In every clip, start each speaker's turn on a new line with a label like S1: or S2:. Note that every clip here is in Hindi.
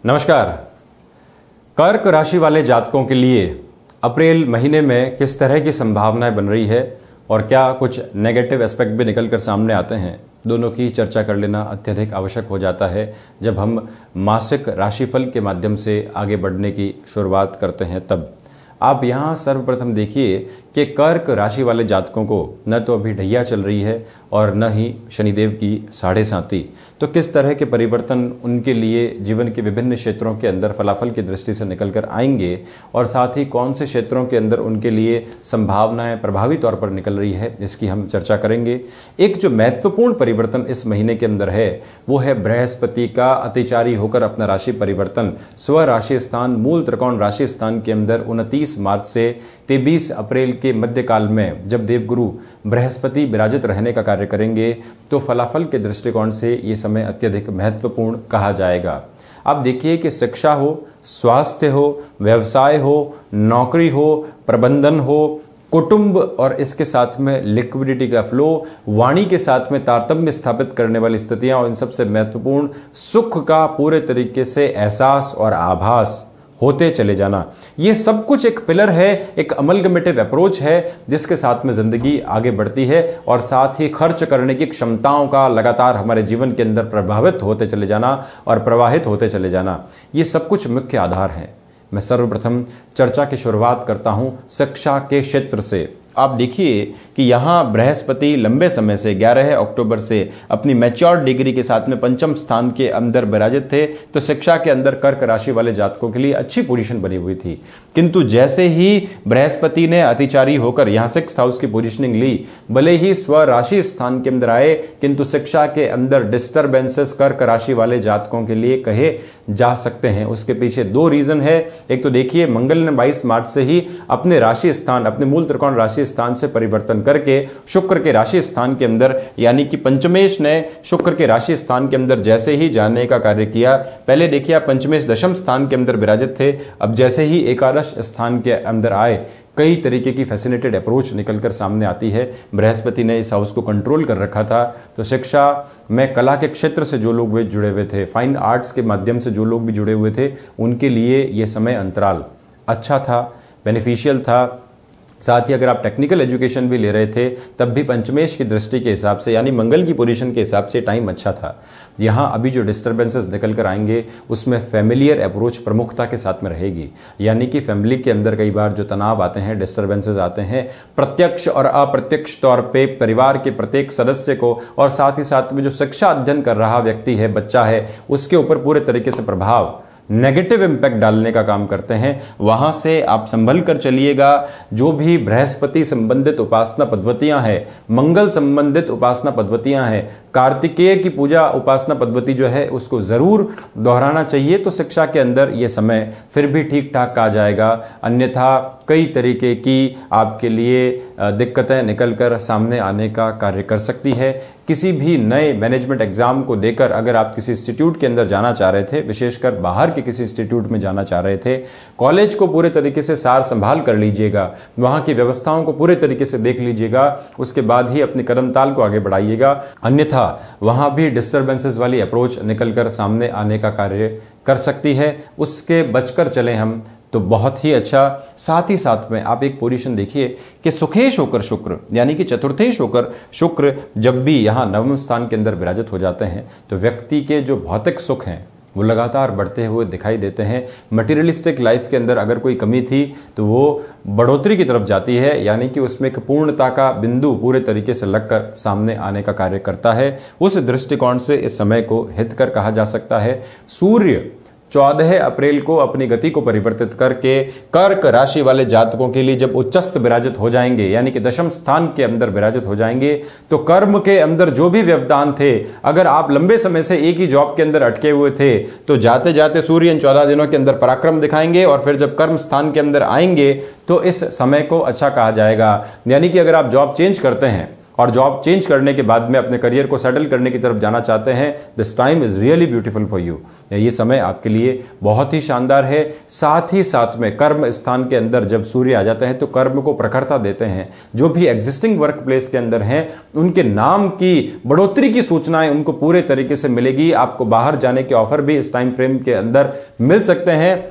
S1: नमस्कार। कर्क राशि वाले जातकों के लिए अप्रैल महीने में किस तरह की संभावनाएं बन रही है और क्या कुछ नेगेटिव एस्पेक्ट भी निकल कर सामने आते हैं, दोनों की चर्चा कर लेना अत्यधिक आवश्यक हो जाता है जब हम मासिक राशिफल के माध्यम से आगे बढ़ने की शुरुआत करते हैं। तब आप यहाँ सर्वप्रथम देखिए कि कर्क राशि वाले जातकों को न तो अभी ढैया चल रही है और न ही शनिदेव की 7.5, तो किस तरह के परिवर्तन उनके लिए जीवन के विभिन्न क्षेत्रों के अंदर फलाफल की दृष्टि से निकल कर आएंगे और साथ ही कौन से क्षेत्रों के अंदर उनके लिए संभावनाएं प्रभावी तौर पर निकल रही है, इसकी हम चर्चा करेंगे। एक जो महत्वपूर्ण परिवर्तन इस महीने के अंदर है वो है बृहस्पति का अतिचारी होकर अपना राशि परिवर्तन स्व राशि स्थान मूल त्रिकोण राशि स्थान के अंदर 29 मार्च से 23 अप्रैल के मध्यकाल में जब देवगुरु बृहस्पति विराजित रहने का कार्य करेंगे तो फलाफल के दृष्टिकोण से ये समय अत्यधिक महत्वपूर्ण कहा जाएगा। आप देखिए कि शिक्षा हो, स्वास्थ्य हो, व्यवसाय हो, नौकरी हो, प्रबंधन हो, कुटुंब और इसके साथ में लिक्विडिटी का फ्लो, वाणी के साथ में तारतम्य स्थापित करने वाली स्थितियां और इन सबसे महत्वपूर्ण सुख का पूरे तरीके से एहसास और आभास होते चले जाना, ये सब कुछ एक पिलर है, एक अमलगमेटिव अप्रोच है जिसके साथ में जिंदगी आगे बढ़ती है और साथ ही खर्च करने की क्षमताओं का लगातार हमारे जीवन के अंदर प्रभावित होते चले जाना और प्रवाहित होते चले जाना, ये सब कुछ मुख्य आधार हैं। मैं सर्वप्रथम चर्चा की शुरुआत करता हूं शिक्षा के क्षेत्र से। आप देखिए कि यहाँ बृहस्पति लंबे समय से 11 अक्टूबर से अपनी मैच्योर डिग्री के साथ में पंचम स्थान के अंदर विराजित थे, तो शिक्षा के अंदर कर्क राशि वाले जातकों के लिए अच्छी पोजीशन बनी हुई थी। किंतु जैसे ही बृहस्पति ने अतिचारी होकर यहाँ 6th हाउस की पोजीशनिंग ली, भले ही स्व राशि स्थान के अंदर आए, किंतु शिक्षा के अंदर डिस्टर्बेंसेस कर्क राशि वाले जातकों के लिए कहे जा सकते हैं। उसके पीछे दो रीजन है। एक तो देखिए मंगल ने 22 मार्च से ही अपने राशि स्थान अपने मूल त्रिकोण राशि स्थान से परिवर्तन करके शुक्र के राशि स्थान के अंदर यानी कि पंचमेश ने शुक्र के राशि स्थान के अंदर जैसे ही जाने का कार्य किया, पहले देखिए आप पंचमेश दशम स्थान के अंदर विराजित थे, अब जैसे ही एकादश स्थान के अंदर आए कई तरीके की फैसिनेटेड अप्रोच निकलकर सामने आती है। बृहस्पति ने इस हाउस को कंट्रोल कर रखा था, तो शिक्षा में कला के क्षेत्र से जो लोग जुड़े हुए थे, फाइन आर्ट्स के माध्यम से जो लोग भी जुड़े हुए थे, उनके लिए ये समय अंतराल अच्छा था, बेनिफिशियल था। साथ ही अगर आप टेक्निकल एजुकेशन भी ले रहे थे तब भी पंचमेश की दृष्टि के हिसाब से यानी मंगल की पोजीशन के हिसाब से टाइम अच्छा था। यहाँ अभी जो डिस्टर्बेंसेस निकल कर आएंगे उसमें फैमिलियर अप्रोच प्रमुखता के साथ में रहेगी, यानी कि फैमिली के अंदर कई बार जो तनाव आते हैं, डिस्टर्बेंसेस आते हैं, प्रत्यक्ष और अप्रत्यक्ष तौर पे परिवार के प्रत्येक सदस्य को और साथ ही साथ में जो शिक्षा अध्ययन कर रहा व्यक्ति है, बच्चा है, उसके ऊपर पूरे तरीके से प्रभाव नेगेटिव इंपैक्ट डालने का काम करते हैं। वहां से आप संभल कर चलिएगा। जो भी बृहस्पति संबंधित उपासना पद्धतियां हैं, मंगल संबंधित उपासना पद्धतियां हैं, कार्तिकेय की पूजा उपासना पद्धति जो है उसको जरूर दोहराना चाहिए, तो शिक्षा के अंदर यह समय फिर भी ठीक ठाक आ जाएगा। अन्यथा कई तरीके की आपके लिए दिक्कतें निकलकर सामने आने का कार्य कर सकती है। किसी भी नए मैनेजमेंट एग्जाम को देकर अगर आप किसी इंस्टीट्यूट के अंदर जाना चाह रहे थे, विशेषकर बाहर के किसी इंस्टीट्यूट में जाना चाह रहे थे, कॉलेज को पूरे तरीके से सार संभाल कर लीजिएगा, वहां की व्यवस्थाओं को पूरे तरीके से देख लीजिएगा, उसके बाद ही अपने कदमताल को आगे बढ़ाइएगा। अन्यथा वहां भी डिस्टर्बेंसेस वाली अप्रोच निकलकर सामने आने का कार्य कर सकती है, उसके बचकर चले हम तो बहुत ही अच्छा। साथ ही साथ में आप एक पोजीशन देखिए कि सुखेश होकर शुक्र यानी कि चतुर्थेश होकर शुक्र जब भी यहाँ नवम स्थान के अंदर विराजित हो जाते हैं तो व्यक्ति के जो भौतिक सुख हैं वो लगातार बढ़ते हुए दिखाई देते हैं। मटेरियलिस्टिक लाइफ के अंदर अगर कोई कमी थी तो वो बढ़ोतरी की तरफ जाती है, यानी कि उसमें एक पूर्णता का बिंदु पूरे तरीके से लगकर सामने आने का कार्य करता है। उस दृष्टिकोण से इस समय को हितकर कहा जा सकता है। सूर्य 14 अप्रैल को अपनी गति को परिवर्तित करके कर्क राशि वाले जातकों के लिए जब उच्चस्थ विराजित हो जाएंगे यानी कि दशम स्थान के अंदर विराजित हो जाएंगे, तो कर्म के अंदर जो भी व्यवधान थे, अगर आप लंबे समय से एक ही जॉब के अंदर अटके हुए थे तो जाते जाते सूर्य इन 14 दिनों के अंदर पराक्रम दिखाएंगे और फिर जब कर्म स्थान के अंदर आएंगे तो इस समय को अच्छा कहा जाएगा। यानी कि अगर आप जॉब चेंज करते हैं और जॉब चेंज करने के बाद में अपने करियर को सेटल करने की तरफ जाना चाहते हैं, this time is really beautiful for you. ये समय आपके लिए बहुत ही शानदार है। साथ ही साथ में कर्म स्थान के अंदर जब सूर्य आ जाते हैं तो कर्म को प्रखरता देते हैं। जो भी एग्जिस्टिंग वर्क प्लेस के अंदर हैं उनके नाम की बढ़ोतरी की सूचनाएं उनको पूरे तरीके से मिलेगी। आपको बाहर जाने के ऑफर भी इस टाइम फ्रेम के अंदर मिल सकते हैं।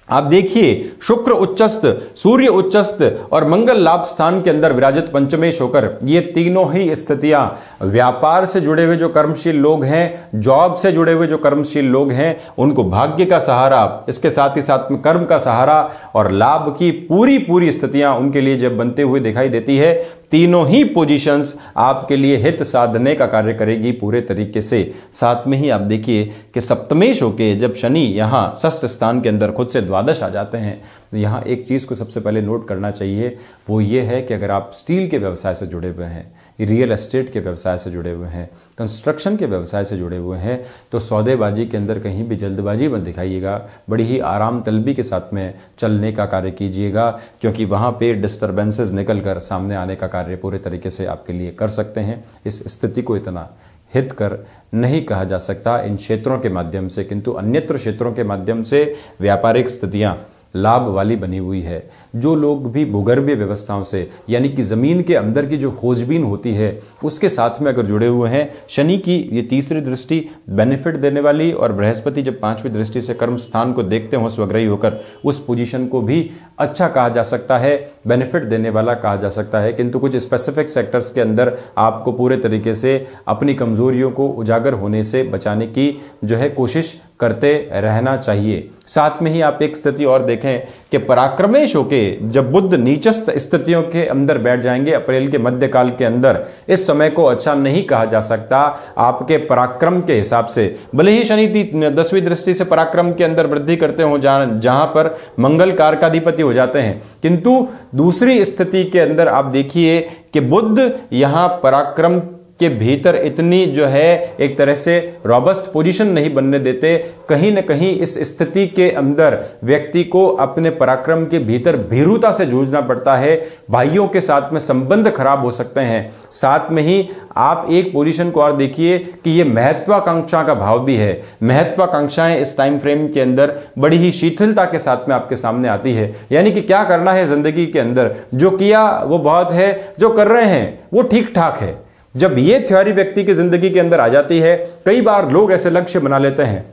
S1: आप देखिए, शुक्र उच्चस्थ, सूर्य उच्चस्थ और मंगल लाभ स्थान के अंदर विराजित पंचमेश होकर ये तीनों ही स्थितियां व्यापार से जुड़े हुए जो कर्मशील लोग हैं, जॉब से जुड़े हुए जो कर्मशील लोग हैं, उनको भाग्य का सहारा, इसके साथ ही साथ में कर्म का सहारा और लाभ की पूरी स्थितियां उनके लिए जब बनते हुए दिखाई देती है, तीनों ही पोजीशंस आपके लिए हित साधने का कार्य करेगी पूरे तरीके से। साथ में ही आप देखिए कि सप्तमेश होके जब शनि यहां षष्ठ स्थान के अंदर खुद से द्वादश आ जाते हैं, तो यहां एक चीज को सबसे पहले नोट करना चाहिए, वो ये है कि अगर आप स्टील के व्यवसाय से जुड़े हुए हैं, रियल एस्टेट के व्यवसाय से जुड़े हुए हैं, कंस्ट्रक्शन के व्यवसाय से जुड़े हुए हैं, तो सौदेबाजी के अंदर कहीं भी जल्दबाजी मत दिखाइएगा। बड़ी ही आराम तलबी के साथ में चलने का कार्य कीजिएगा, क्योंकि वहां पे डिस्टर्बेंसेस निकल कर सामने आने का कार्य पूरे तरीके से आपके लिए कर सकते हैं। इस स्थिति को इतना हित कर नहीं कहा जा सकता इन क्षेत्रों के माध्यम से, किंतु अन्यत्र क्षेत्रों के माध्यम से व्यापारिक स्थितियां लाभ वाली बनी हुई है। जो लोग भी भूगर्भीय व्यवस्थाओं से यानी कि जमीन के अंदर की जो खोजबीन होती है उसके साथ में अगर जुड़े हुए हैं, शनि की ये तीसरी दृष्टि बेनिफिट देने वाली और बृहस्पति जब पांचवी दृष्टि से कर्म स्थान को देखते हो स्वग्रही होकर, उस पोजीशन को भी अच्छा कहा जा सकता है, बेनिफिट देने वाला कहा जा सकता है। किंतु कुछ स्पेसिफिक सेक्टर्स के अंदर आपको पूरे तरीके से अपनी कमजोरियों को उजागर होने से बचाने की जो है कोशिश करते रहना चाहिए। साथ में ही आप एक स्थिति और देखें कि पराक्रमेश होके जब बुध नीचस्थ स्थितियों के अंदर बैठ जाएंगे अप्रैल के मध्यकाल के अंदर, इस समय को अच्छा नहीं कहा जा सकता आपके पराक्रम के हिसाब से। भले ही शनि 10वीं दृष्टि से पराक्रम के अंदर वृद्धि करते हो, जहां पर मंगल कारकाधिपति हो जाते हैं, किंतु दूसरी स्थिति के अंदर आप देखिए कि बुध यहां पराक्रम के भीतर इतनी जो है एक तरह से रॉबस्ट पोजीशन नहीं बनने देते। कहीं न कहीं इस स्थिति के अंदर व्यक्ति को अपने पराक्रम के भीतर भीरुता से जूझना पड़ता है। भाइयों के साथ में संबंध खराब हो सकते हैं। साथ में ही आप एक पोजीशन को और देखिए कि ये महत्वाकांक्षा का भाव भी है। महत्वाकांक्षाएं इस टाइम फ्रेम के अंदर बड़ी ही शिथिलता के साथ में आपके सामने आती है। यानी कि क्या करना है जिंदगी के अंदर, जो किया वो बहुत है, जो कर रहे हैं वो ठीक ठाक है। जब ये थ्योरी व्यक्ति की जिंदगी के अंदर आ जाती है, कई बार लोग ऐसे लक्ष्य बना लेते हैं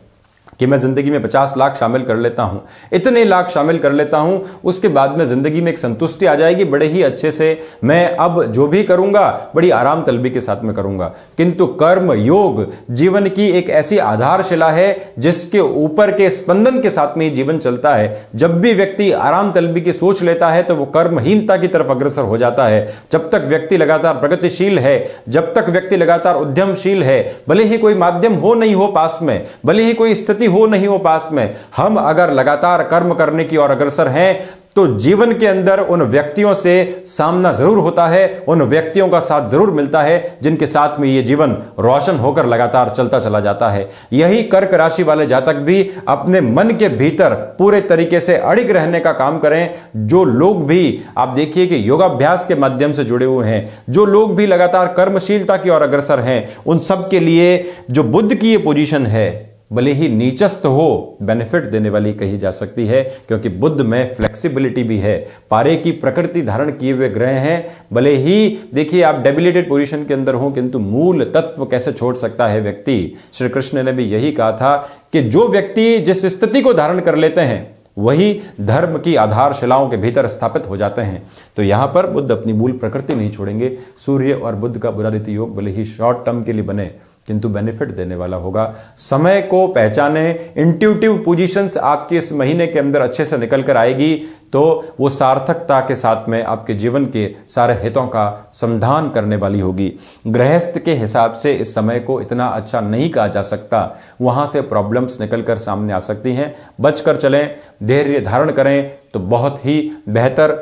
S1: कि मैं जिंदगी में 50 लाख शामिल कर लेता हूं, इतने लाख शामिल कर लेता हूं, उसके बाद में जिंदगी में एक संतुष्टि आ जाएगी, बड़े ही अच्छे से मैं अब जो भी करूंगा बड़ी आराम तलबी के साथ में करूंगा। किंतु कर्म योग जीवन की एक ऐसी आधारशिला है जिसके ऊपर के स्पंदन के साथ में ही जीवन चलता है। जब भी व्यक्ति आराम तलबी की सोच लेता है तो वो कर्महीनता की तरफ अग्रसर हो जाता है। जब तक व्यक्ति लगातार प्रगतिशील है, जब तक व्यक्ति लगातार उद्यमशील है, भले ही कोई माध्यम हो नहीं हो पास में, भले ही कोई स्थिति हो नहीं हो पास में, हम अगर लगातार कर्म करने की ओर अग्रसर हैं तो जीवन के अंदर उन व्यक्तियों से सामना जरूर होता है, उन व्यक्तियों का साथ जरूर मिलता है जिनके साथ में ये जीवन रोशन होकर लगातार चलता चला जाता है। यही कर्क राशि वाले जातक भी अपने मन के भीतर पूरे तरीके से अड़िग रहने का काम करें। जो लोग भी आप देखिए कि योगाभ्यास के माध्यम से जुड़े हुए हैं, जो लोग भी लगातार कर्मशीलता की ओर अग्रसर हैं, उन सब के लिए जो बुध की ये पोजीशन है भले ही नीचस्थ हो, बेनिफिट देने वाली कही जा सकती है, क्योंकि बुध में फ्लेक्सिबिलिटी भी है। पारे की प्रकृति धारण किए हुए ग्रह हैं। भले ही देखिए आप डेबिलिटेड पोजीशन के अंदर हो, किंतु मूल तत्व कैसे छोड़ सकता है व्यक्ति। श्री कृष्ण ने भी यही कहा था कि जो व्यक्ति जिस स्थिति को धारण कर लेते हैं वही धर्म की आधारशिलाओं के भीतर स्थापित हो जाते हैं। तो यहां पर बुध अपनी मूल प्रकृति नहीं छोड़ेंगे। सूर्य और बुध का बुधादित्य योग भले ही शॉर्ट टर्म के लिए बने, किंतु बेनिफिट देने वाला होगा। समय को पहचाने, इंट्यूटिव पोजीशंस आपके इस महीने के अंदर अच्छे से निकल कर आएगी, तो वो सार्थकता के साथ में आपके जीवन के सारे हितों का समाधान करने वाली होगी। गृहस्थ के हिसाब से इस समय को इतना अच्छा नहीं कहा जा सकता, वहां से प्रॉब्लम्स निकल कर सामने आ सकती हैं। बचकर चलें, धैर्य धारण करें तो बहुत ही बेहतर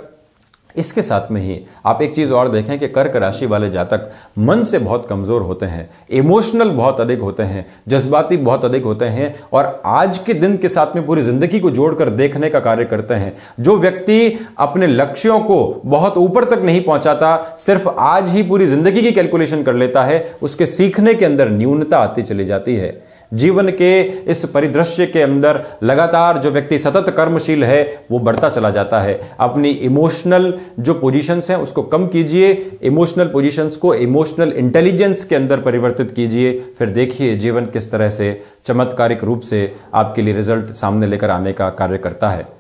S1: इसके साथ में ही आप एक चीज और देखें कि कर्क राशि वाले जातक मन से बहुत कमजोर होते हैं, इमोशनल बहुत अधिक होते हैं, जज्बाती बहुत अधिक होते हैं और आज के दिन के साथ में पूरी जिंदगी को जोड़कर देखने का कार्य करते हैं। जो व्यक्ति अपने लक्ष्यों को बहुत ऊपर तक नहीं पहुंचाता, सिर्फ आज ही पूरी जिंदगी की कैलकुलेशन कर लेता है, उसके सीखने के अंदर न्यूनता आती चली जाती है। जीवन के इस परिदृश्य के अंदर लगातार जो व्यक्ति सतत कर्मशील है वो बढ़ता चला जाता है। अपनी इमोशनल जो पोजीशंस हैं उसको कम कीजिए, इमोशनल पोजीशंस को इमोशनल इंटेलिजेंस के अंदर परिवर्तित कीजिए, फिर देखिए जीवन किस तरह से चमत्कारिक रूप से आपके लिए रिजल्ट सामने लेकर आने का कार्य करता है।